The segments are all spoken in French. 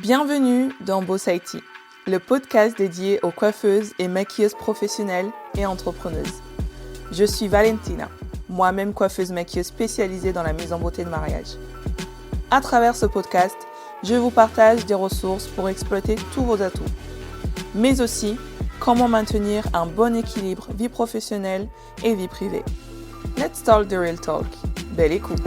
Bienvenue dans Boss IT, le podcast dédié aux coiffeuses et maquilleuses professionnelles et entrepreneuses. Je suis Valentina, moi-même coiffeuse maquilleuse spécialisée dans la mise en beauté de mariage. À travers ce podcast, je vous partage des ressources pour exploiter tous vos atouts, mais aussi comment maintenir un bon équilibre vie professionnelle et vie privée. Let's talk the real talk. Belle écoute.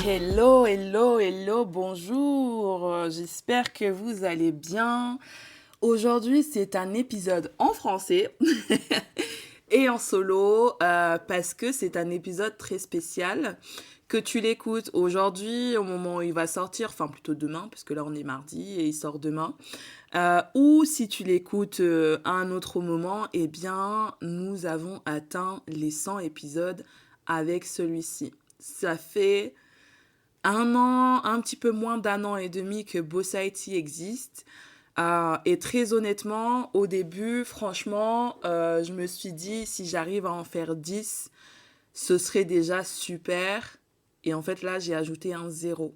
Hello, bonjour. J'espère que vous allez bien. Aujourd'hui, c'est un épisode en français et en solo parce que c'est un épisode très spécial. Que tu l'écoutes aujourd'hui, au moment où il va sortir, enfin plutôt demain, parce que là on est mardi et il sort demain, ou si tu l'écoutes à un autre moment, eh bien nous avons atteint les 100 épisodes avec celui-ci. Ça fait un an, un petit peu moins d'un an et demi que Boss IT existe. Et très honnêtement, au début, franchement, je me suis dit, si j'arrive à en faire 10, ce serait déjà super. Et en fait, là, j'ai ajouté un 0.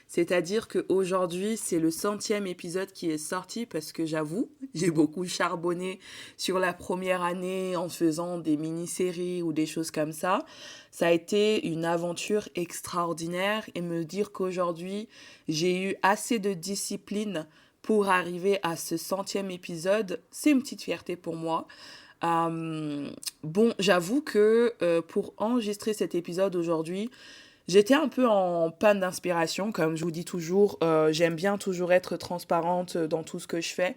C'est-à-dire qu'aujourd'hui, c'est le 100e épisode qui est sorti parce que j'avoue, j'ai beaucoup charbonné sur la première année en faisant des mini-séries ou des choses comme ça. Ça a été une aventure extraordinaire et me dire qu'aujourd'hui, j'ai eu assez de discipline pour arriver à ce 100e épisode, c'est une petite fierté pour moi. Bon, j'avoue que pour enregistrer cet épisode aujourd'hui, j'étais un peu en panne d'inspiration, comme je vous dis toujours, j'aime bien toujours être transparente dans tout ce que je fais.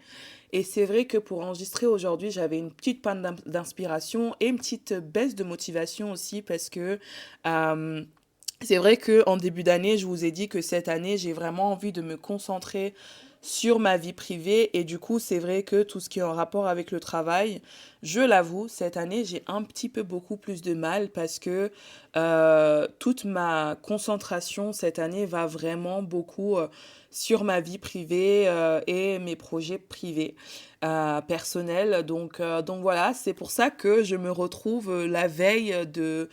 Et c'est vrai que pour enregistrer aujourd'hui, j'avais une petite panne d'inspiration et une petite baisse de motivation aussi parce que c'est vrai qu'en début d'année, je vous ai dit que cette année, j'ai vraiment envie de me concentrer sur ma vie privée et du coup, c'est vrai que tout ce qui est en rapport avec le travail, je l'avoue, cette année, j'ai un petit peu beaucoup plus de mal parce que toute ma concentration cette année va vraiment beaucoup sur ma vie privée et mes projets privés. Personnels. Donc voilà, c'est pour ça que je me retrouve la veille de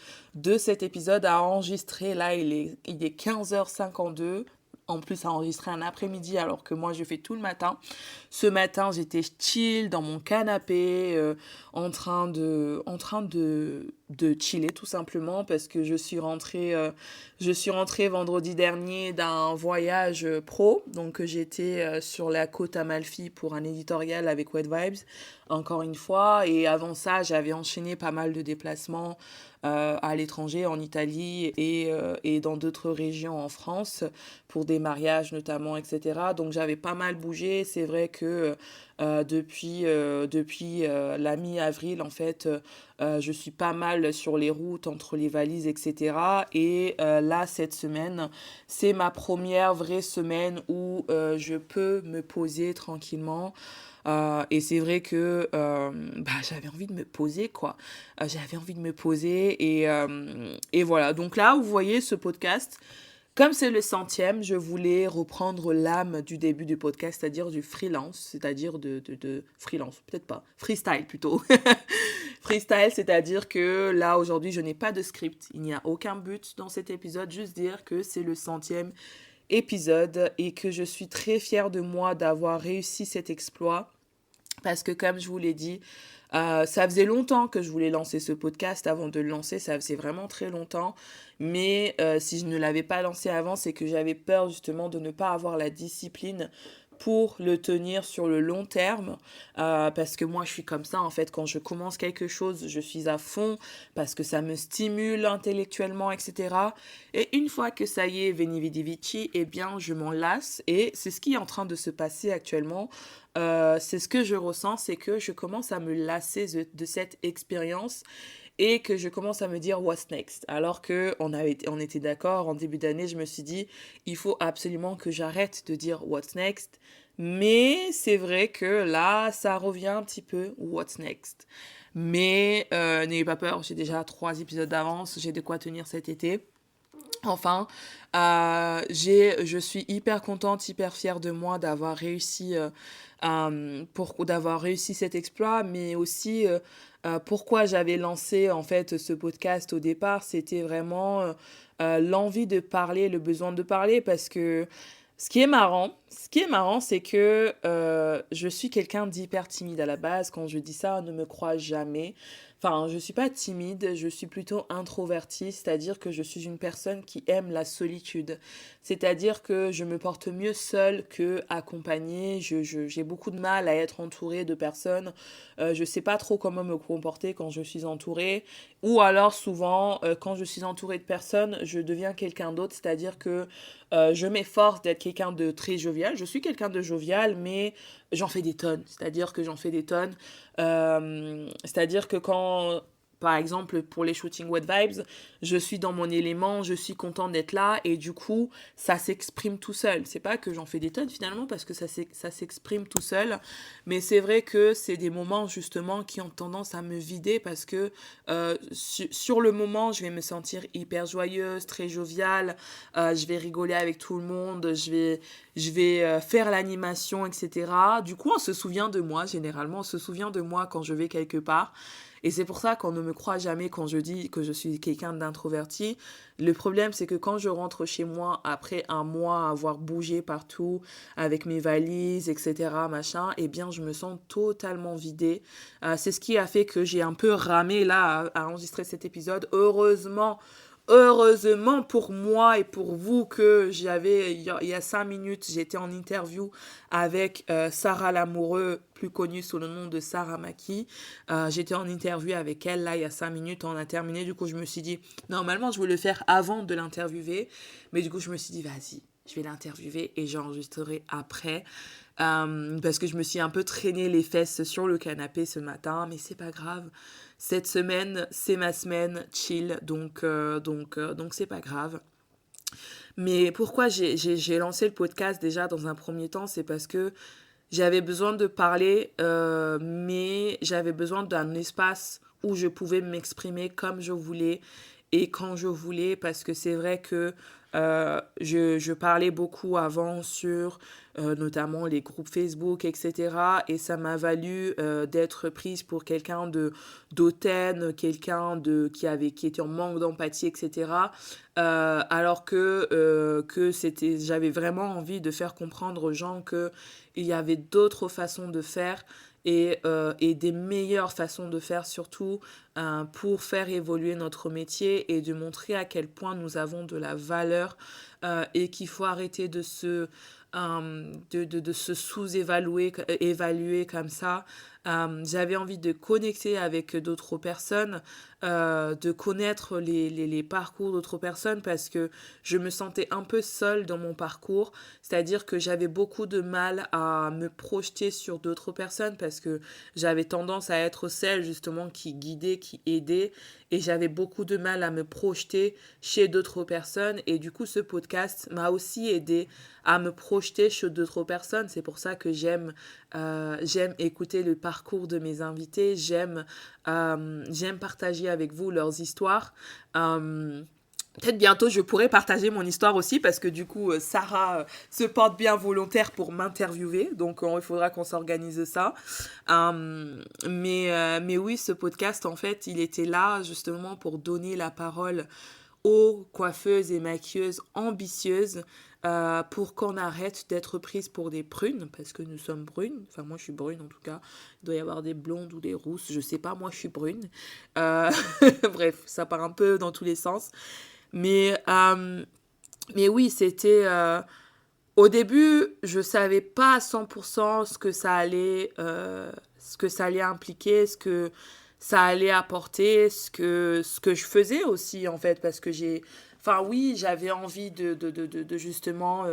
cet épisode à enregistrer. Là, il est 15h52. En plus, à enregistrer un après-midi alors que moi, je fais tout le matin. Ce matin, j'étais chill dans mon canapé, en train de chiller tout simplement parce que je suis rentrée vendredi dernier d'un voyage pro. Donc, j'étais sur la côte Amalfi pour un éditorial avec Wet Vibes, encore une fois. Et avant ça, j'avais enchaîné pas mal de déplacements à l'étranger, en Italie et dans d'autres régions en France, pour des mariages notamment, etc. Donc j'avais pas mal bougé. C'est vrai que depuis la mi-avril, en fait, je suis pas mal sur les routes entre les valises, etc. Et là, cette semaine, c'est ma première vraie semaine où je peux me poser tranquillement. Et c'est vrai que j'avais envie de me poser, quoi. J'avais envie de me poser et voilà. Donc là, vous voyez ce podcast, comme c'est le 100e, je voulais reprendre l'âme du début du podcast, c'est-à-dire du freelance, c'est-à-dire de freelance, peut-être pas, freestyle plutôt. Freestyle, c'est-à-dire que là, aujourd'hui, je n'ai pas de script. Il n'y a aucun but dans cet épisode, juste dire que c'est le 100e épisode et que je suis très fière de moi d'avoir réussi cet exploit. Parce que comme je vous l'ai dit, ça faisait longtemps que je voulais lancer ce podcast. Avant de le lancer, ça faisait vraiment très longtemps. Mais si je ne l'avais pas lancé avant, c'est que j'avais peur justement de ne pas avoir la discipline pour le tenir sur le long terme. Parce que moi, je suis comme ça, en fait. Quand je commence quelque chose, je suis à fond parce que ça me stimule intellectuellement, etc. Et une fois que ça y est, veni vidi vici, eh bien, je m'en lasse. Et c'est ce qui est en train de se passer actuellement. C'est ce que je ressens, c'est que je commence à me lasser de cette expérience et que je commence à me dire what's next. Alors que on était d'accord en début d'année, je me suis dit il faut absolument que j'arrête de dire what's next. Mais c'est vrai que là, ça revient un petit peu what's next. Mais n'ayez pas peur, j'ai déjà 3 épisodes d'avance, j'ai de quoi tenir cet été. Enfin, je suis hyper contente, hyper fière de moi d'avoir réussi cet exploit, mais aussi Pourquoi j'avais lancé en fait ce podcast au départ, c'était vraiment l'envie de parler, le besoin de parler, parce que ce qui est marrant, c'est que je suis quelqu'un d'hyper timide à la base. Quand je dis ça, ne me crois jamais. Enfin, je suis pas timide, je suis plutôt introvertie, c'est-à-dire que je suis une personne qui aime la solitude. C'est-à-dire que je me porte mieux seule que accompagnée. J'ai beaucoup de mal à être entourée de personnes. Je sais pas trop comment me comporter quand je suis entourée. Ou alors souvent, quand je suis entourée de personnes, je deviens quelqu'un d'autre. C'est-à-dire que je m'efforce d'être quelqu'un de très jovial. Je suis quelqu'un de jovial, mais j'en fais des tonnes. C'est-à-dire que j'en fais des tonnes. C'est-à-dire que quand, par exemple, pour les shootings Wet Vibes, je suis dans mon élément, je suis contente d'être là, et du coup, ça s'exprime tout seul. C'est pas que j'en fais des tonnes finalement, parce que ça s'exprime tout seul, mais c'est vrai que c'est des moments justement qui ont tendance à me vider, parce que sur le moment, je vais me sentir hyper joyeuse, très joviale, je vais rigoler avec tout le monde, je vais faire l'animation, etc. Du coup, on se souvient de moi, généralement, on se souvient de moi quand je vais quelque part. Et c'est pour ça qu'on ne me croit jamais quand je dis que je suis quelqu'un d'introverti. Le problème, c'est que quand je rentre chez moi après un mois à avoir bougé partout avec mes valises, etc., machin, eh bien, je me sens totalement vidée. C'est ce qui a fait que j'ai un peu ramé là à enregistrer cet épisode. Heureusement pour moi et pour vous que il y a 5 minutes, j'étais en interview avec Sarah Lamoureux, plus connue sous le nom de Sarah Maki. J'étais en interview avec elle, là, il y a 5 minutes, on a terminé. Du coup, je me suis dit, normalement, je voulais le faire avant de l'interviewer. Mais du coup, je me suis dit, vas-y, je vais l'interviewer et j'enregistrerai après. Parce que je me suis un peu traîné les fesses sur le canapé ce matin, mais c'est pas grave. Cette semaine, c'est ma semaine chill, donc c'est pas grave. Mais pourquoi j'ai lancé le podcast déjà dans un premier temps, c'est parce que j'avais besoin de parler, mais j'avais besoin d'un espace où je pouvais m'exprimer comme je voulais et quand je voulais, parce que c'est vrai que je parlais beaucoup avant sur notamment les groupes Facebook, etc. Et ça m'a valu d'être prise pour quelqu'un de d'hautaine, qui était en manque d'empathie, etc. Alors que j'avais vraiment envie de faire comprendre aux gens que il y avait d'autres façons de faire et des meilleures façons de faire surtout pour faire évoluer notre métier et de montrer à quel point nous avons de la valeur et qu'il faut arrêter de se évaluer comme ça. J'avais envie de connecter avec d'autres personnes, de connaître les parcours d'autres personnes parce que je me sentais un peu seule dans mon parcours, c'est-à-dire que j'avais beaucoup de mal à me projeter sur d'autres personnes parce que j'avais tendance à être celle justement qui guidait, qui aidait et j'avais beaucoup de mal à me projeter chez d'autres personnes et du coup ce podcast m'a aussi aidé à me projeter chez d'autres personnes. C'est pour ça que j'aime écouter le parcours de mes invités, j'aime partager avec vous leurs histoires. Peut-être bientôt je pourrai partager mon histoire aussi parce que du coup Sarah se porte bien volontaire pour m'interviewer, donc il faudra qu'on s'organise ça. Mais oui, ce podcast en fait il était là justement pour donner la parole aux coiffeuses et maquilleuses ambitieuses pour qu'on arrête d'être prises pour des prunes, parce que nous sommes brunes, enfin moi je suis brune en tout cas, il doit y avoir des blondes ou des rousses, je sais pas, moi je suis brune. Euh, Bref, ça part un peu dans tous les sens. Mais, euh, mais oui, au début, je savais pas à 100% ce que ça allait impliquer, ce que ça allait apporter, ce que je faisais aussi, en fait, parce que enfin oui, j'avais envie de justement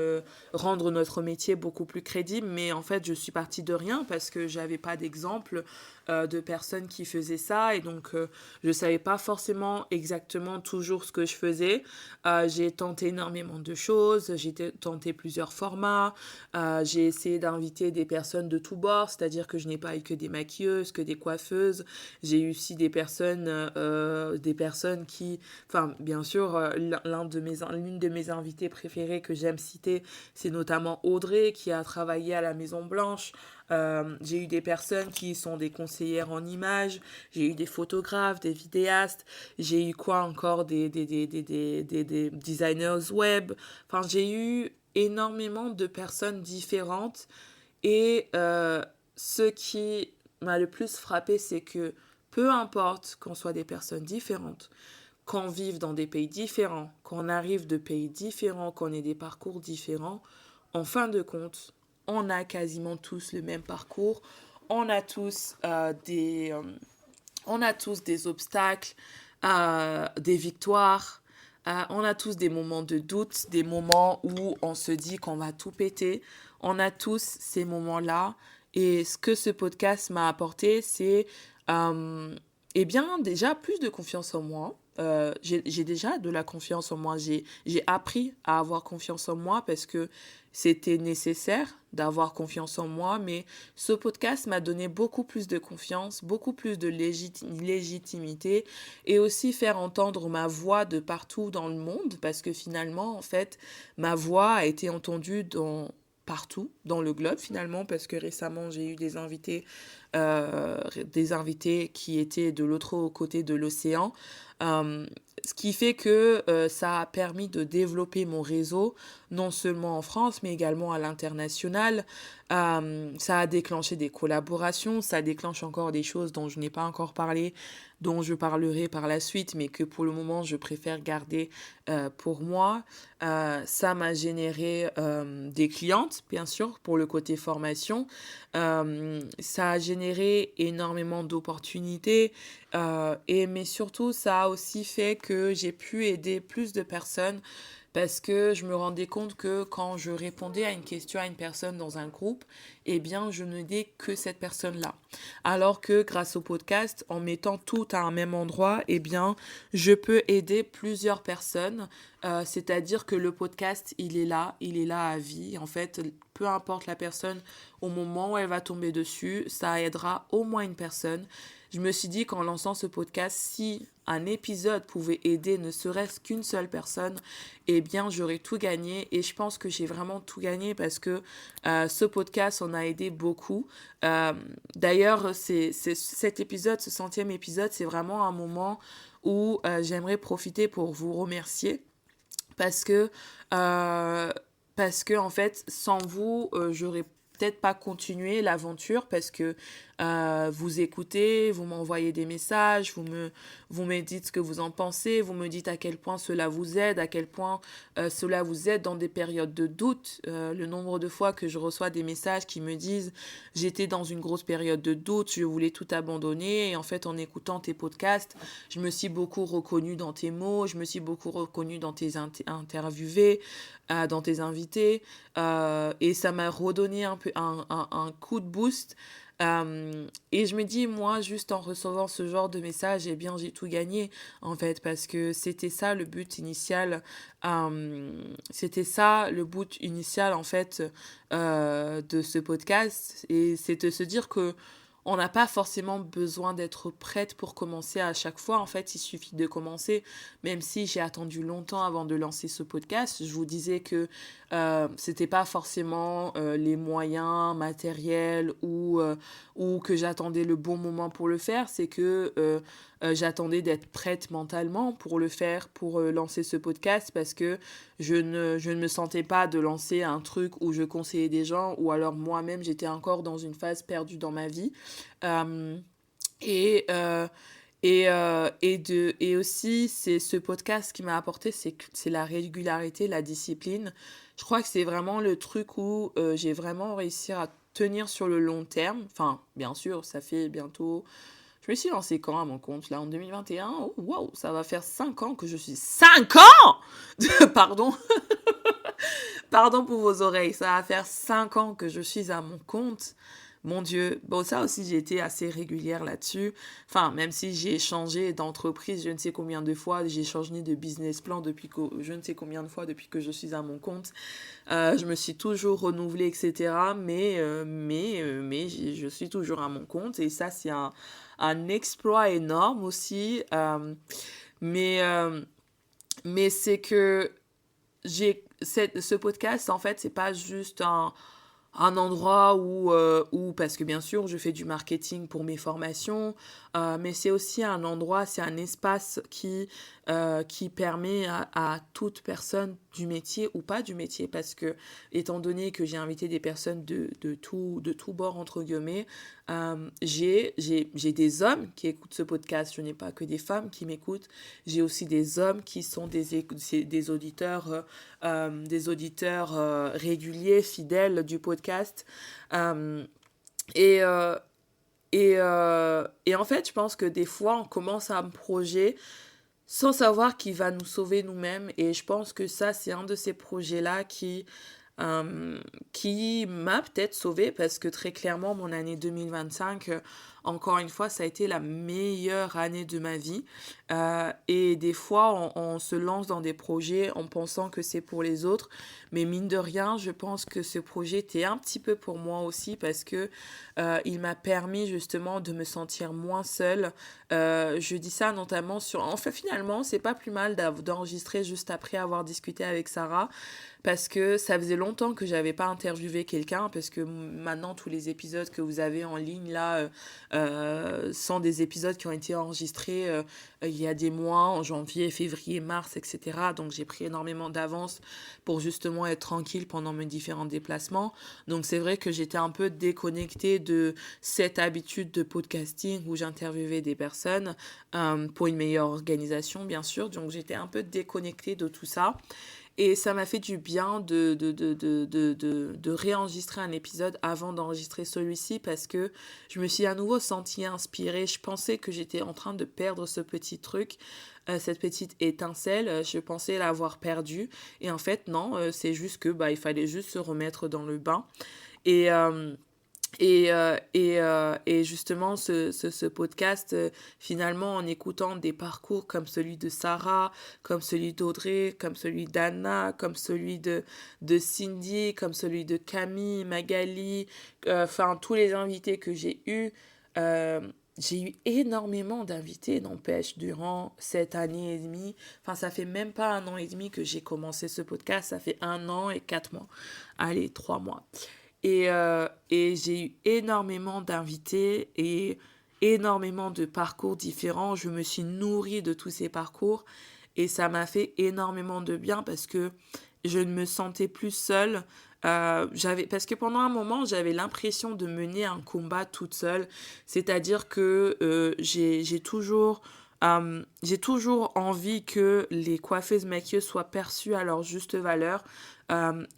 rendre notre métier beaucoup plus crédible, mais en fait, je suis partie de rien parce que j'avais pas d'exemple de personnes qui faisaient ça et donc je savais pas forcément exactement toujours ce que je faisais. J'ai tenté énormément de choses, tenté plusieurs formats, j'ai essayé d'inviter des personnes de tous bords, c'est-à-dire que je n'ai pas eu que des maquilleuses, que des coiffeuses, j'ai eu aussi des personnes qui, enfin bien sûr, l'une de mes invitées préférées que j'aime citer, c'est notamment Audrey qui a travaillé à la Maison Blanche. J'ai eu des personnes qui sont des conseillères en images, j'ai eu des photographes, des vidéastes, j'ai eu quoi encore, des designers web. Enfin, j'ai eu énormément de personnes différentes et ce qui m'a le plus frappé, c'est que peu importe qu'on soit des personnes différentes, qu'on vive dans des pays différents, qu'on arrive de pays différents, qu'on ait des parcours différents, en fin de compte, on a quasiment tous le même parcours. On a tous, on a tous des obstacles, des victoires. On a tous des moments de doute, des moments où on se dit qu'on va tout péter. On a tous ces moments-là. Et ce que ce podcast m'a apporté, c'est eh bien déjà plus de confiance en moi. J'ai déjà de la confiance en moi. J'ai appris à avoir confiance en moi parce que c'était nécessaire d'avoir confiance en moi. Mais ce podcast m'a donné beaucoup plus de confiance, beaucoup plus de légitimité et aussi faire entendre ma voix de partout dans le monde parce que finalement, en fait, ma voix a été entendue partout dans le globe finalement parce que récemment j'ai eu des invités qui étaient de l'autre côté de l'océan. Ce qui fait que ça a permis de développer mon réseau, non seulement en France, mais également à l'international. Ça a déclenché des collaborations, ça déclenche encore des choses dont je n'ai pas encore parlé, dont je parlerai par la suite, mais que pour le moment, je préfère garder pour moi. Ça m'a généré des clientes, bien sûr, pour le côté formation. Ça a généré énormément d'opportunités, mais surtout, ça a aussi fait que j'ai pu aider plus de personnes parce que je me rendais compte que quand je répondais à une question à une personne dans un groupe, eh bien, je n'aidais que cette personne-là. Alors que grâce au podcast, en mettant tout à un même endroit, eh bien, je peux aider plusieurs personnes. C'est-à-dire que le podcast, il est là à vie. En fait, peu importe la personne, au moment où elle va tomber dessus, ça aidera au moins une personne. Je me suis dit qu'en lançant ce podcast, si un épisode pouvait aider ne serait-ce qu'une seule personne, eh bien, j'aurais tout gagné. Et je pense que j'ai vraiment tout gagné parce que ce podcast en a aidé beaucoup. D'ailleurs, cet épisode, ce 100e épisode, c'est vraiment un moment où j'aimerais profiter pour vous remercier parce que, en fait, sans vous, j'aurais peut-être pas continué l'aventure parce que vous écoutez, vous m'envoyez des messages, vous me dites ce que vous en pensez, vous me dites à quel point cela vous aide, à quel point cela vous aide dans des périodes de doute. Le nombre de fois que je reçois des messages qui me disent j'étais dans une grosse période de doute, je voulais tout abandonner et en fait en écoutant tes podcasts, je me suis beaucoup reconnue dans tes mots, je me suis beaucoup reconnue dans tes interviewés, dans tes invités et ça m'a redonné un peu un coup de boost. Et je me dis, moi, juste en recevant ce genre de message, eh bien, j'ai tout gagné, en fait, parce que c'était ça le but initial. C'était ça le but initial, en fait, de ce podcast. Et c'est de se dire que on n'a pas forcément besoin d'être prête pour commencer à chaque fois. En fait, il suffit de commencer. Même si j'ai attendu longtemps avant de lancer ce podcast, je vous disais que c'était pas forcément les moyens matériels ou que j'attendais le bon moment pour le faire. C'est que j'attendais d'être prête mentalement pour le faire, pour lancer ce podcast parce que je ne me sentais pas de lancer un truc où je conseillais des gens ou alors moi-même j'étais encore dans une phase perdue dans ma vie. Euh, et, euh, et aussi, c'est ce podcast qui m'a apporté, c'est la régularité, la discipline. Je crois que c'est vraiment le truc où j'ai vraiment réussi à tenir sur le long terme. Enfin, bien sûr, ça fait bientôt... Je me suis lancée quand à mon compte, là, en 2021? Oh, wow, ça va faire 5 ans que je suis... 5 ans! Pardon. Pardon pour vos oreilles, ça va faire 5 ans que je suis à mon compte. Mon Dieu, bon ça aussi j'ai été assez régulière là-dessus. Enfin, même si j'ai changé d'entreprise je ne sais combien de fois, j'ai changé de business plan je ne sais combien de fois depuis que je suis à mon compte. Je me suis toujours renouvelée, etc. Mais je suis toujours à mon compte et ça c'est un exploit énorme aussi. Mais Mais c'est que ce podcast, en fait, c'est pas juste un endroit où, parce que bien sûr, je fais du marketing pour mes formations, mais c'est aussi un endroit, c'est un espace qui permet à toute personne du métier ou pas du métier, parce que, étant donné que j'ai invité des personnes de tout bord, entre guillemets, j'ai des hommes qui écoutent ce podcast, je n'ai pas que des femmes qui m'écoutent, j'ai aussi des hommes qui sont des auditeurs réguliers, fidèles du podcast. Euh, et, euh, et en fait, je pense que des fois, on commence à un projet sans savoir qui va nous sauver nous-mêmes. Et je pense que ça, c'est un de ces projets-là euh, qui m'a peut-être sauvée parce que très clairement, mon année 2025, encore une fois, ça a été la meilleure année de ma vie. Et des fois, on se lance dans des projets en pensant que c'est pour les autres. Mais mine de rien, je pense que ce projet était un petit peu pour moi aussi parce que il m'a permis justement de me sentir moins seule. Je dis ça notamment sur... En fait, finalement, c'est pas plus mal d'enregistrer juste après avoir discuté avec Sarah parce que ça faisait longtemps que j'avais pas interviewé quelqu'un parce que maintenant tous les épisodes que vous avez en ligne là sont des épisodes qui ont été enregistrés il y a des mois, en janvier, février, mars, etc. Donc j'ai pris énormément d'avance pour justement être tranquille pendant mes différents déplacements. Donc c'est vrai que j'étais un peu déconnectée de cette habitude de podcasting où j'interviewais des personnes pour une meilleure organisation, bien sûr. Donc j'étais un peu déconnectée de tout ça. Et ça m'a fait du bien de réenregistrer un épisode avant d'enregistrer celui-ci parce que je me suis à nouveau sentie inspirée. Je pensais que j'étais en train de perdre ce petit truc, cette petite étincelle. Je pensais l'avoir perdue. Et en fait, non, c'est juste que il fallait juste se remettre dans le bain. Et, et justement, ce podcast, finalement, en écoutant des parcours comme celui de Sarah, comme celui d'Audrey, comme celui d'Anna, comme celui de Cindy, comme celui de Camille, Magali, enfin, tous les invités que euh, j'ai eu énormément d'invités, n'empêche, durant cette année et demie. Enfin, ça fait même pas un an et demi que j'ai commencé ce podcast, ça fait 1 an et 4 mois. Allez, 3 mois. Et j'ai eu énormément d'invités et énormément de parcours différents. Je me suis nourrie de tous ces parcours et ça m'a fait énormément de bien parce que je ne me sentais plus seule. Parce que pendant un moment, j'avais l'impression de mener un combat toute seule. C'est-à-dire que j'ai toujours envie que les coiffeuses maquilleuses soient perçues à leur juste valeur.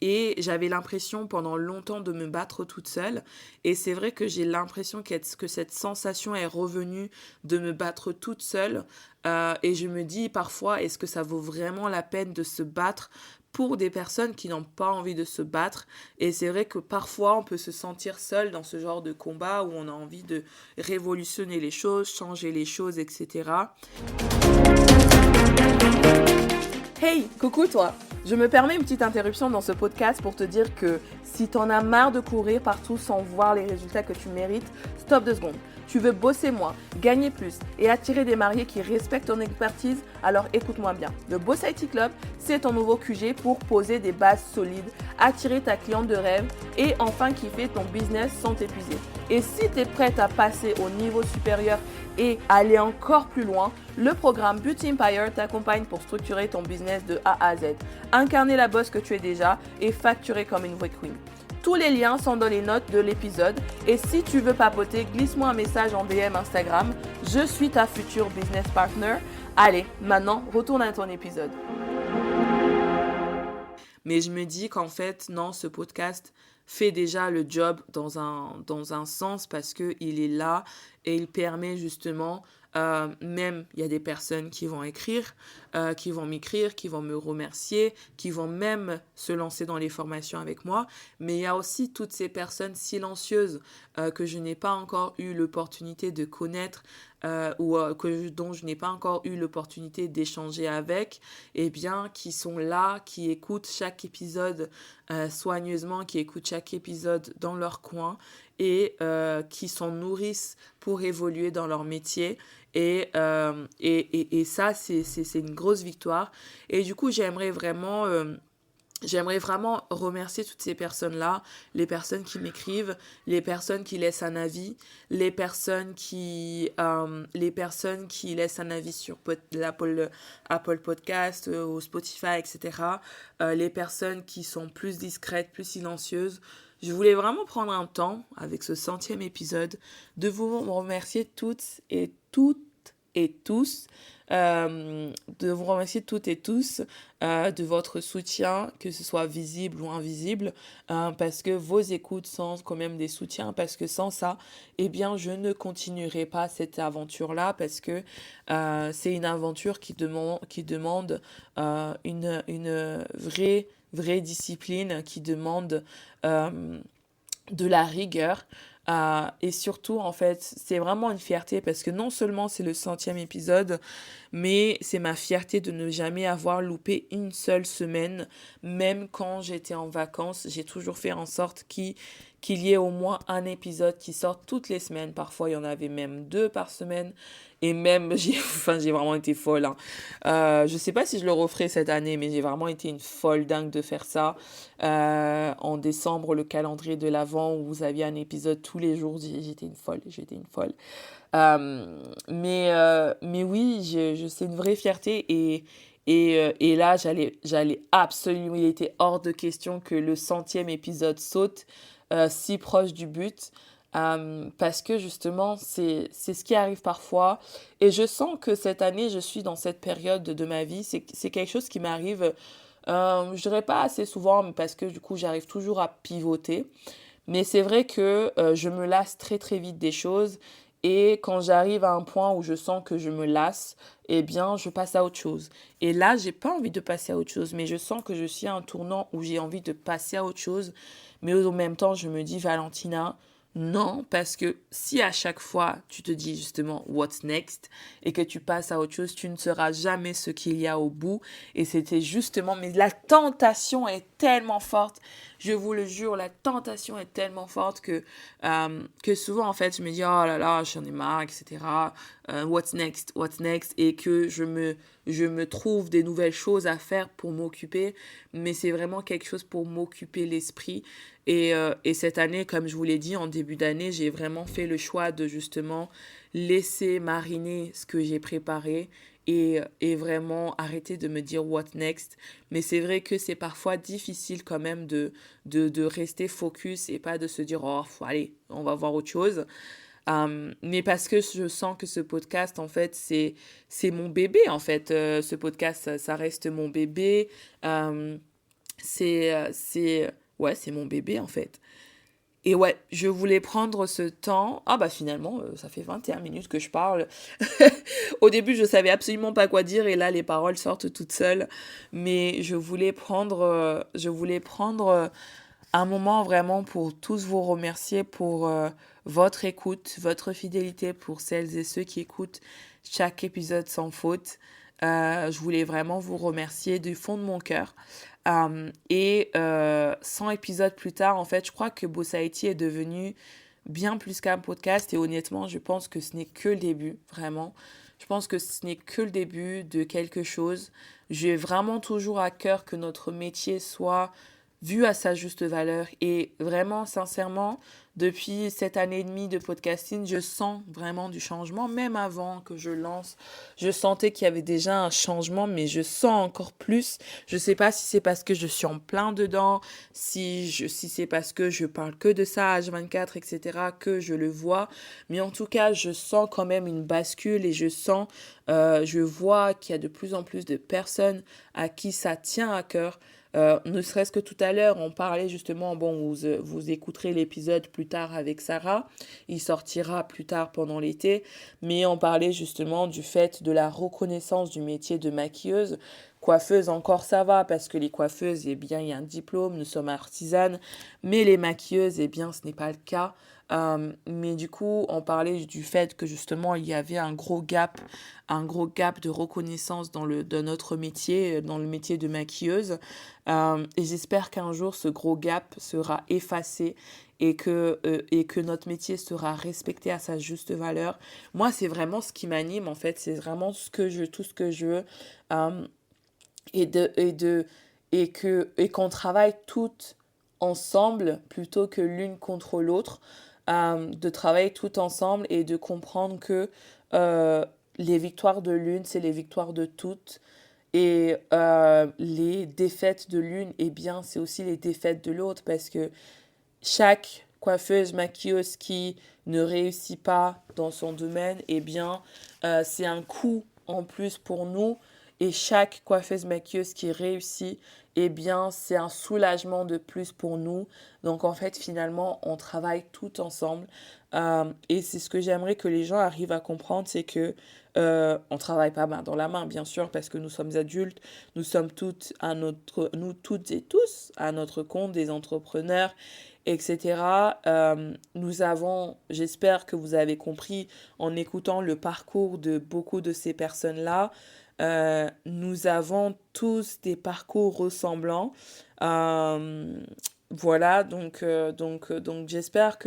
Et j'avais l'impression pendant longtemps de me battre toute seule. Et c'est vrai que j'ai l'impression que cette sensation est revenue de me battre toute seule. Et je me dis parfois, est-ce que ça vaut vraiment la peine de se battre pour des personnes qui n'ont pas envie de se battre? Et c'est vrai que parfois on peut se sentir seul dans ce genre de combat où on a envie de révolutionner les choses, changer les choses, etc. Hey, coucou toi! Je me permets une petite interruption dans ce podcast pour te dire que si t'en as marre de courir partout sans voir les résultats que tu mérites, stop 2 secondes. Tu veux bosser moins, gagner plus et attirer des mariés qui respectent ton expertise, alors écoute-moi bien. Le Boss IT Club, c'est ton nouveau QG pour poser des bases solides, attirer ta cliente de rêve et enfin kiffer ton business sans t'épuiser. Et si tu es prête à passer au niveau supérieur et aller encore plus loin, le programme Beauty Empire t'accompagne pour structurer ton business de A à Z, incarner la boss que tu es déjà et facturer comme une vraie queen. Tous les liens sont dans les notes de l'épisode et si tu veux papoter, glisse-moi un message en DM Instagram. Je suis ta future business partner. Allez, maintenant, retourne à ton épisode. Mais je me dis qu'en fait, non, ce podcast fait déjà le job dans un sens parce qu'il est là et il permet justement, même il y a des personnes qui vont écrire, qui vont m'écrire, qui vont me remercier, qui vont même se lancer dans les formations avec moi, mais il y a aussi toutes ces personnes silencieuses que je n'ai pas encore eu l'opportunité de connaître dont je n'ai pas encore eu l'opportunité d'échanger avec, eh bien, qui sont là, qui écoutent chaque épisode soigneusement, qui écoutent chaque épisode dans leur coin et qui s'en nourrissent pour évoluer dans leur métier. Et ça, c'est une grosse victoire. Et du coup, j'aimerais vraiment remercier toutes ces personnes-là, les personnes qui m'écrivent, les personnes qui laissent un avis, les personnes qui laissent un avis sur Apple Podcast ou Spotify, etc. Les personnes qui sont plus discrètes, plus silencieuses. Je voulais vraiment prendre un temps, avec ce 100e épisode, de vous remercier de vous remercier toutes et tous de votre soutien, que ce soit visible ou invisible, parce que vos écoutes sont quand même des soutiens, parce que sans ça, eh bien, je ne continuerai pas cette aventure-là, parce que c'est une aventure qui demande une vraie discipline, qui demande de la rigueur. Et surtout, en fait, c'est vraiment une fierté parce que non seulement c'est le 100e épisode, mais c'est ma fierté de ne jamais avoir loupé une seule semaine. Même quand j'étais en vacances, j'ai toujours fait en sorte qu'il y ait au moins un épisode qui sorte toutes les semaines. Parfois, il y en avait même 2 par semaine. Et même, j'ai vraiment été folle. Hein. Je sais pas si je le referai cette année, mais j'ai vraiment été une folle dingue de faire ça. En décembre, le calendrier de l'Avent où vous aviez un épisode tous les jours, j'étais une folle. Mais oui, c'est une vraie fierté et là, j'allais absolument, il était hors de question que le 100e épisode saute si proche du but. Parce que justement, c'est ce qui arrive parfois. Et je sens que cette année, je suis dans cette période de ma vie. C'est quelque chose qui m'arrive, je dirais pas assez souvent, mais parce que du coup, j'arrive toujours à pivoter. Mais c'est vrai que je me lasse très très vite des choses. Et quand j'arrive à un point où je sens que je me lasse, eh bien, je passe à autre chose. Et là, j'ai pas envie de passer à autre chose, mais je sens que je suis à un tournant où j'ai envie de passer à autre chose. Mais en même temps, je me dis, Valentina, non, parce que si à chaque fois tu te dis justement what's next et que tu passes à autre chose, tu ne sauras jamais ce qu'il y a au bout. Et c'était justement, mais la tentation est tellement forte, je vous le jure, la tentation est tellement forte que souvent en fait je me dis oh là là, j'en ai marre, etc. What's next, et que je me trouve des nouvelles choses à faire pour m'occuper, mais c'est vraiment quelque chose pour m'occuper l'esprit. Et cette année, comme je vous l'ai dit en début d'année, j'ai vraiment fait le choix de justement laisser mariner ce que j'ai préparé et vraiment arrêter de me dire what next. Mais c'est vrai que c'est parfois difficile quand même de rester focus et pas de se dire oh, allez, on va voir autre chose. Mais parce que je sens que ce podcast, en fait, c'est mon bébé, en fait. Ce podcast, ça reste mon bébé. Euh, ouais, c'est mon bébé, en fait. Et ouais, je voulais prendre ce temps. Ah bah finalement, ça fait 21 minutes que je parle. Au début, je savais absolument pas quoi dire et là, les paroles sortent toutes seules. Mais je voulais prendre un moment vraiment pour tous vous remercier pour votre écoute, votre fidélité, pour celles et ceux qui écoutent chaque épisode sans faute. Je voulais vraiment vous remercier du fond de mon cœur. 100 épisodes plus tard, en fait, je crois que Boss Haïti est devenu bien plus qu'un podcast et honnêtement, je pense que ce n'est que le début, vraiment. Je pense que ce n'est que le début de quelque chose. J'ai vraiment toujours à cœur que notre métier soit vu à sa juste valeur. Et vraiment, sincèrement, depuis cette année et demie de podcasting, je sens vraiment du changement. Même avant que je lance, je sentais qu'il y avait déjà un changement, mais je sens encore plus. Je sais pas si c'est parce que je suis en plein dedans, si c'est parce que je parle que de ça, H24, etc., que je le vois. Mais en tout cas, je sens quand même une bascule et je vois qu'il y a de plus en plus de personnes à qui ça tient à cœur. Ne serait-ce que tout à l'heure, on parlait justement, bon, vous écouterez l'épisode plus tard avec Sarah, il sortira plus tard pendant l'été, mais on parlait justement du fait de la reconnaissance du métier de maquilleuse Coiffeuse, encore ça va, parce que les coiffeuses, eh bien, il y a un diplôme, nous sommes artisanes, mais les maquilleuses, eh bien, ce n'est pas le cas. Mais du coup, on parlait du fait que justement, il y avait un gros gap de reconnaissance dans notre métier, dans le métier de maquilleuse. Et j'espère qu'un jour, ce gros gap sera effacé et que notre métier sera respecté à sa juste valeur. Moi, c'est vraiment ce qui m'anime, en fait. C'est vraiment tout ce que je veux. Euh, et de, et de, et qu'on travaille toutes ensemble plutôt que l'une contre l'autre, de travailler toutes ensemble et de comprendre que euh, les victoires de l'une, c'est les victoires de toutes. Et les défaites de l'une, eh bien, c'est aussi les défaites de l'autre parce que chaque coiffeuse, maquilleuse qui ne réussit pas dans son domaine, eh bien, c'est un coût en plus pour nous. Et chaque coiffeuse, maquilleuse qui réussit, eh bien, c'est un soulagement de plus pour nous. Donc, en fait, finalement, on travaille tout ensemble. Et c'est ce que j'aimerais que les gens arrivent à comprendre, c'est que on travaille pas main dans la main, bien sûr, parce que nous sommes adultes, nous toutes et tous à notre compte, des entrepreneurs, etc. J'espère que vous avez compris en écoutant le parcours de beaucoup de ces personnes-là, nous avons tous des parcours ressemblants. Euh, voilà, donc j'espère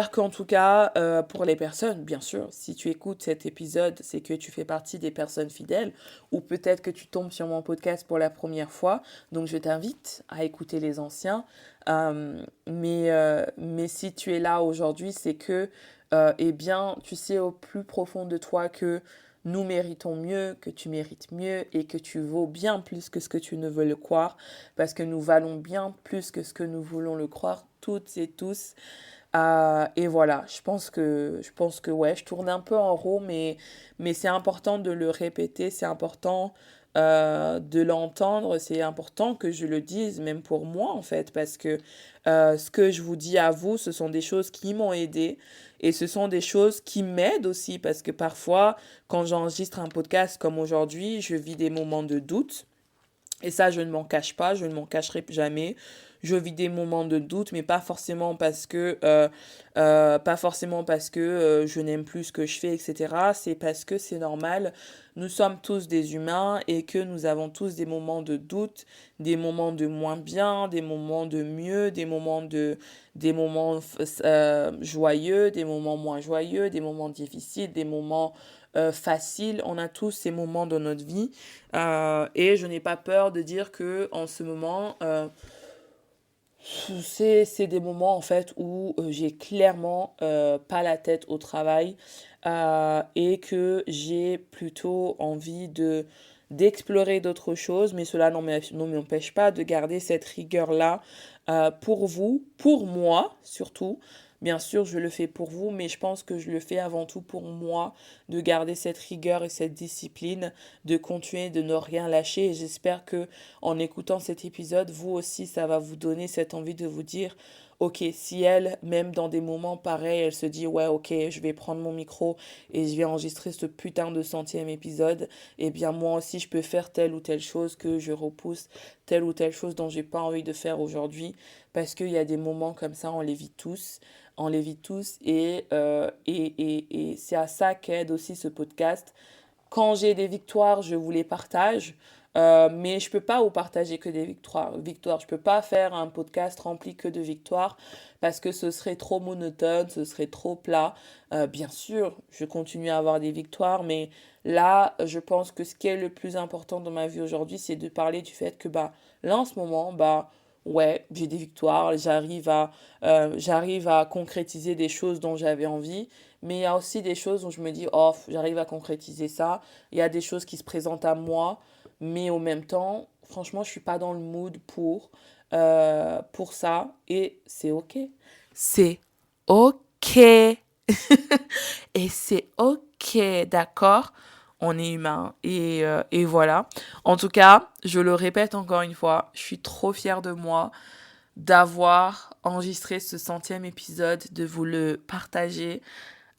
qu'en tout cas, pour les personnes, bien sûr, si tu écoutes cet épisode, c'est que tu fais partie des personnes fidèles, ou peut-être que tu tombes sur mon podcast pour la première fois. Donc, je t'invite à écouter les anciens. Mais si tu es là aujourd'hui, c'est que, eh bien, tu sais au plus profond de toi que nous méritons mieux, que tu mérites mieux et que tu vaux bien plus que ce que tu ne veux le croire, parce que nous valons bien plus que ce que nous voulons le croire, toutes et tous. Et voilà, je pense que ouais, je tourne un peu en rond, mais c'est important de le répéter, c'est important de l'entendre, c'est important que je le dise, même pour moi en fait, parce que ce que je vous dis à vous, ce sont des choses qui m'ont aidé et ce sont des choses qui m'aident aussi, parce que parfois, quand j'enregistre un podcast comme aujourd'hui, je vis des moments de doute. Et ça, je ne m'en cache pas, je ne m'en cacherai jamais. Je vis des moments de doute, mais pas forcément parce que je n'aime plus ce que je fais, etc. C'est parce que c'est normal. Nous sommes tous des humains et que nous avons tous des moments de doute, des moments de moins bien, des moments de mieux, des moments joyeux, des moments moins joyeux, des moments difficiles, des moments faciles. On a tous ces moments dans notre vie. Et je n'ai pas peur de dire que en ce moment, c'est des moments en fait où j'ai clairement pas la tête au travail et que j'ai plutôt envie d'explorer d'autres choses, mais cela ne m'empêche pas de garder cette rigueur-là pour vous, pour moi surtout. Bien sûr, je le fais pour vous, mais je pense que je le fais avant tout pour moi, de garder cette rigueur et cette discipline, de continuer de ne rien lâcher. Et j'espère que en écoutant cet épisode, vous aussi, ça va vous donner cette envie de vous dire, ok, si elle, même dans des moments pareils, elle se dit, ouais, ok, je vais prendre mon micro et je vais enregistrer ce putain de 100e épisode, eh bien moi aussi, je peux faire telle ou telle chose que je repousse, telle ou telle chose dont j'ai pas envie de faire aujourd'hui, parce qu'il y a des moments comme ça, on les vit tous et c'est à ça qu'aide aussi ce podcast. Quand j'ai des victoires, je vous les partage. Mais je peux pas vous partager que des victoires. Je peux pas faire un podcast rempli que de victoires parce que ce serait trop monotone, ce serait trop plat. Bien sûr, je continue à avoir des victoires, mais là, je pense que ce qui est le plus important dans ma vie aujourd'hui, c'est de parler du fait que bah là en ce moment, bah ouais, j'ai des victoires, j'arrive à concrétiser des choses dont j'avais envie. Mais il y a aussi des choses où je me dis, oh, j'arrive à concrétiser ça. Il y a des choses qui se présentent à moi, mais au même temps, franchement, je suis pas dans le mood pour ça. Et c'est OK. C'est OK. Et c'est OK, d'accord? On est humain. Et voilà. En tout cas, je le répète encore une fois, je suis trop fière de moi d'avoir enregistré ce 100e épisode, de vous le partager,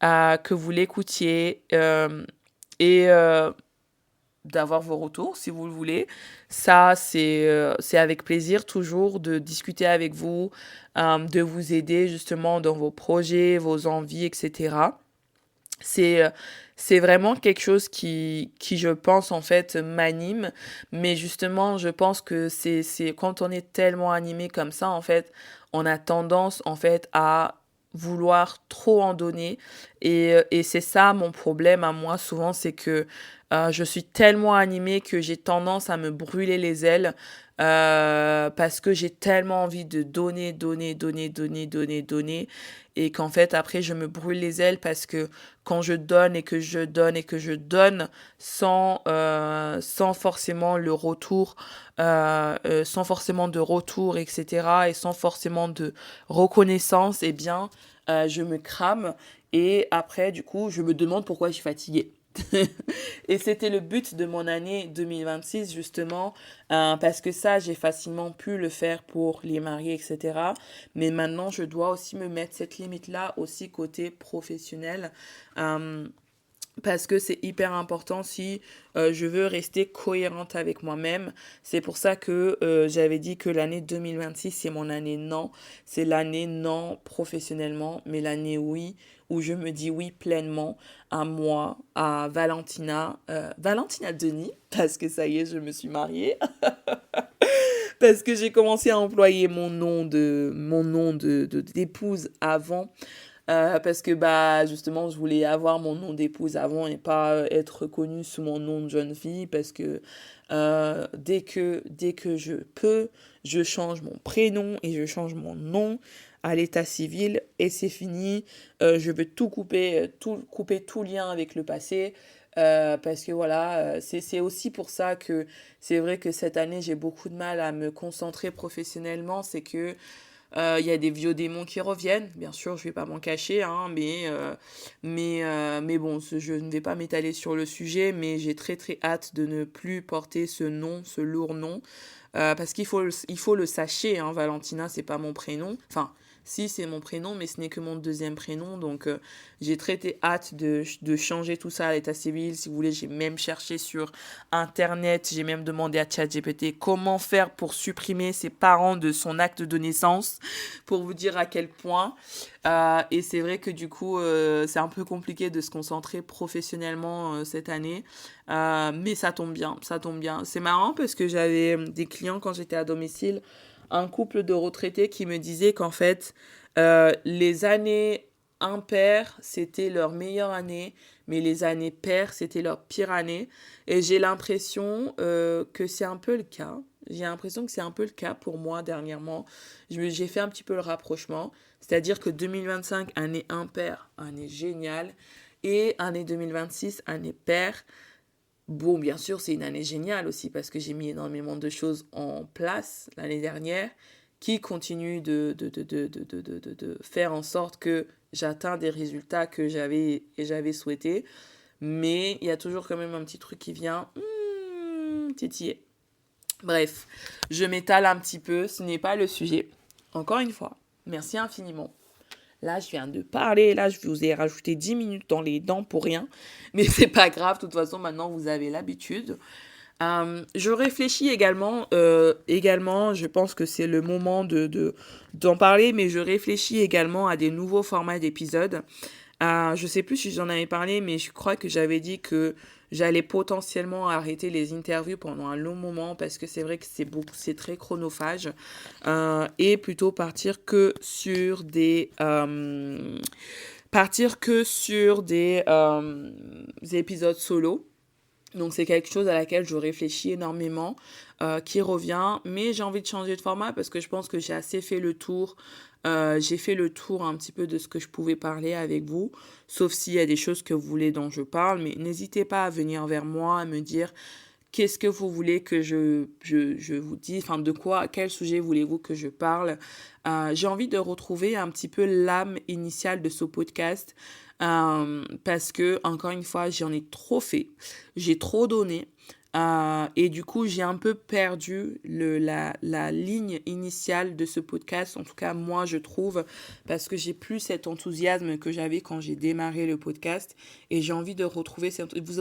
que vous l'écoutiez. Et d'avoir vos retours si vous le voulez. Ça, c'est avec plaisir toujours de discuter avec vous, de vous aider justement dans vos projets, vos envies, etc. C'est, euh, c'est vraiment quelque chose qui, je pense, en fait, m'anime. Mais justement, je pense que c'est quand on est tellement animé comme ça, en fait, on a tendance, en fait, à vouloir trop en donner. Et c'est ça mon problème à moi, souvent, c'est que je suis tellement animée que j'ai tendance à me brûler les ailes parce que j'ai tellement envie de donner, donner, donner, donner, donner, donner. Et qu'en fait, après, je me brûle les ailes parce que quand je donne et que je donne et que je donne sans forcément le retour, sans forcément de retour, etc., et sans forcément de reconnaissance, eh bien, je me crame et après, du coup, je me demande pourquoi je suis fatiguée. Et c'était le but de mon année 2026, justement, parce que ça, j'ai facilement pu le faire pour les mariés, etc. Mais maintenant, je dois aussi me mettre cette limite-là, aussi côté professionnel. Euh, Parce que c'est hyper important si je veux rester cohérente avec moi-même. C'est pour ça que j'avais dit que l'année 2026, c'est mon année non. C'est l'année non professionnellement, mais l'année oui, où je me dis oui pleinement à moi, à Valentina, Valentina Denis, parce que ça y est, je me suis mariée, parce que j'ai commencé à employer d'épouse avant parce que bah justement je voulais avoir mon nom d'épouse avant et pas être reconnue sous mon nom de jeune fille parce que dès que je peux, je change mon prénom et je change mon nom à l'état civil et c'est fini. Je veux couper tout lien avec le passé. Parce que voilà, c'est aussi pour ça que c'est vrai que cette année j'ai beaucoup de mal à me concentrer professionnellement. C'est que il y a des vieux démons qui reviennent, bien sûr, je vais pas m'en cacher, hein, mais bon, je ne vais pas m'étaler sur le sujet, mais j'ai très très hâte de ne plus porter ce nom, ce lourd nom, parce qu'il faut le sachet, hein, Valentina, c'est pas mon prénom, enfin, si c'est mon prénom, mais ce n'est que mon deuxième prénom, donc j'ai très très hâte de changer tout ça à l'état civil. Si vous voulez, j'ai même cherché sur Internet, j'ai même demandé à ChatGPT comment faire pour supprimer ses parents de son acte de naissance, pour vous dire à quel point. Et c'est vrai que du coup, c'est un peu compliqué de se concentrer professionnellement cette année. Mais ça tombe bien, ça tombe bien. C'est marrant parce que j'avais des clients quand j'étais à domicile, un couple de retraités qui me disait qu'en fait, les années impaires, c'était leur meilleure année, mais les années paires, c'était leur pire année. Et j'ai l'impression que c'est un peu le cas. J'ai l'impression que c'est un peu le cas pour moi dernièrement. J'ai fait un petit peu le rapprochement. C'est-à-dire que 2025, année impaire, année géniale. Et année 2026, année paire. Bon, bien sûr, c'est une année géniale aussi parce que j'ai mis énormément de choses en place l'année dernière qui continuent de faire en sorte que j'atteins des résultats que j'avais souhaités. Mais il y a toujours quand même un petit truc qui vient titiller. Bref, je m'étale un petit peu, ce n'est pas le sujet. Encore une fois, merci infiniment. Là, je viens de parler, là, je vous ai rajouté 10 minutes dans les dents pour rien. Mais c'est pas grave, de toute façon, maintenant, vous avez l'habitude. Je réfléchis également, je pense que c'est le moment d'en parler, mais je réfléchis également à des nouveaux formats d'épisodes. Je sais plus si j'en avais parlé, mais je crois que j'avais dit que j'allais potentiellement arrêter les interviews pendant un long moment parce que c'est vrai que c'est très chronophage et plutôt partir que sur des épisodes solo. Donc c'est quelque chose à laquelle je réfléchis énormément, qui revient, mais j'ai envie de changer de format parce que je pense que j'ai assez fait le tour. J'ai fait le tour un petit peu de ce que je pouvais parler avec vous, sauf s'il y a des choses que vous voulez dont je parle, mais n'hésitez pas à venir vers moi, à me dire qu'est-ce que vous voulez que je vous dise, enfin de quoi, quel sujet voulez-vous que je parle. J'ai envie de retrouver un petit peu l'âme initiale de ce podcast. Parce que, encore une fois, j'en ai trop fait, j'ai trop donné, Et du coup, j'ai un peu perdu la ligne initiale de ce podcast. En tout cas, moi, je trouve, parce que j'ai plus cet enthousiasme que j'avais quand j'ai démarré le podcast. Et j'ai envie de retrouver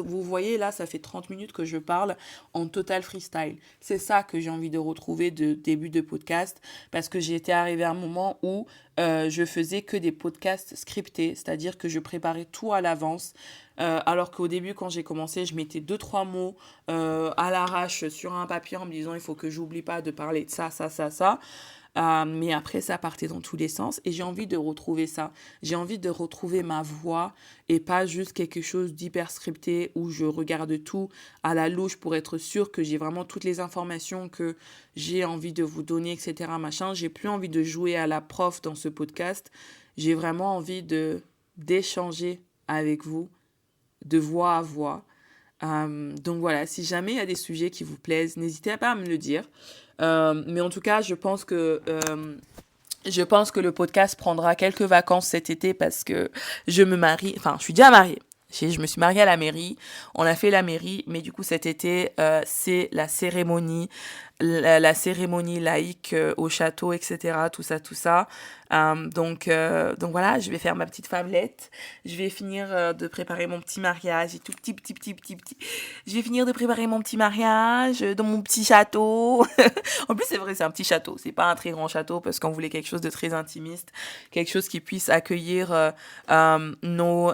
vous voyez, là, ça fait 30 minutes que je parle en total freestyle. C'est ça que j'ai envie de retrouver de début de podcast, parce que j'étais arrivée à un moment où je faisais que des podcasts scriptés, c'est-à-dire que je préparais tout à l'avance. Alors qu'au début, quand j'ai commencé, je mettais 2-3 mots à l'arrache sur un papier en me disant il faut que j'oublie pas de parler de ça, ça, ça, ça. Mais après, ça partait dans tous les sens et j'ai envie de retrouver ça. J'ai envie de retrouver ma voix et pas juste quelque chose d'hyper scripté où je regarde tout à la louche pour être sûr que j'ai vraiment toutes les informations que j'ai envie de vous donner, etc. Machin. J'ai plus envie de jouer à la prof dans ce podcast. J'ai vraiment envie d'échanger avec vous, de voix à voix. Donc voilà, si jamais il y a des sujets qui vous plaisent, n'hésitez pas à me le dire. Mais en tout cas, je pense que le podcast prendra quelques vacances cet été parce que je suis déjà mariée. Je me suis mariée à la mairie, on a fait la mairie, mais du coup cet été, c'est la cérémonie laïque au château, etc. Tout ça. Donc voilà, je vais faire ma petite femmelette. Je vais finir de préparer mon petit mariage. Et tout petit. Je vais finir de préparer mon petit mariage dans mon petit château. En plus, c'est vrai, c'est un petit château. C'est pas un très grand château parce qu'on voulait quelque chose de très intimiste. Quelque chose qui puisse accueillir nos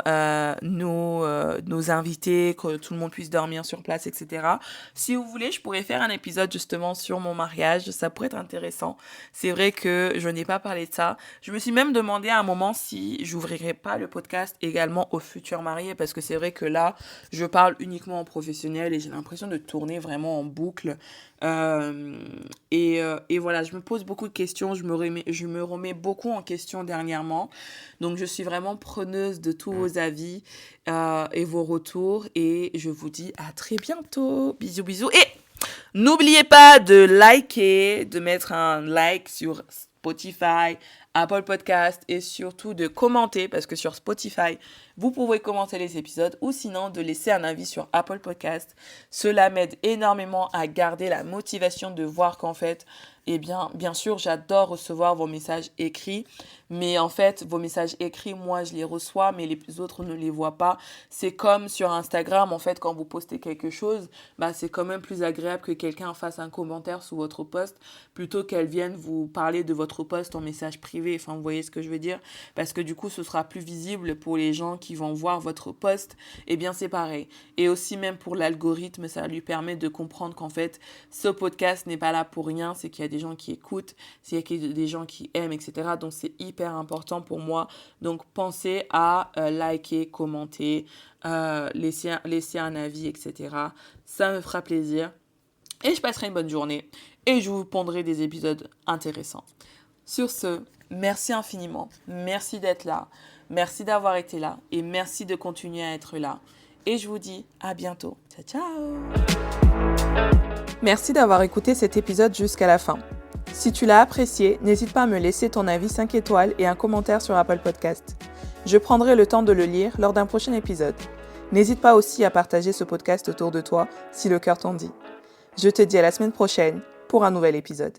invités, que tout le monde puisse dormir sur place, etc. Si vous voulez, je pourrais faire un épisode justement sur mon mariage, ça pourrait être intéressant. C'est vrai que je n'ai pas parlé de ça. Je me suis même demandé à un moment si j'ouvrirais pas le podcast également aux futurs mariés, parce que c'est vrai que là, je parle uniquement en professionnel et j'ai l'impression de tourner vraiment en boucle. Et voilà, je me pose beaucoup de questions, je me remets beaucoup en question dernièrement. Donc je suis vraiment preneuse de tous vos avis et vos retours. Et je vous dis à très bientôt. Bisous. Et n'oubliez pas de liker, de mettre un like sur Spotify, Apple Podcast et surtout de commenter parce que sur Spotify, vous pouvez commenter les épisodes ou sinon de laisser un avis sur Apple Podcast. Cela m'aide énormément à garder la motivation de voir qu'en fait, bien sûr, j'adore recevoir vos messages écrits, mais en fait, vos messages écrits, moi, je les reçois, mais les autres ne les voient pas. C'est comme sur Instagram, en fait, quand vous postez quelque chose, c'est quand même plus agréable que quelqu'un fasse un commentaire sous votre post plutôt qu'elle vienne vous parler de votre post en message privé. Enfin, vous voyez ce que je veux dire? Parce que du coup, ce sera plus visible pour les gens qui vont voir votre post. C'est pareil. Et aussi, même pour l'algorithme, ça lui permet de comprendre qu'en fait, ce podcast n'est pas là pour rien. C'est qu'il y a des gens qui écoutent, c'est qu'il y a des gens qui aiment, etc. Donc, c'est hyper important pour moi. Donc, pensez à liker, commenter, laisser un avis, etc. Ça me fera plaisir. Et je passerai une bonne journée. Et je vous pondrai des épisodes intéressants. Sur ce, merci infiniment. Merci d'être là. Merci d'avoir été là. Et merci de continuer à être là. Et je vous dis à bientôt. Ciao, ciao! Merci d'avoir écouté cet épisode jusqu'à la fin. Si tu l'as apprécié, n'hésite pas à me laisser ton avis 5 étoiles et un commentaire sur Apple Podcast. Je prendrai le temps de le lire lors d'un prochain épisode. N'hésite pas aussi à partager ce podcast autour de toi si le cœur t'en dit. Je te dis à la semaine prochaine pour un nouvel épisode.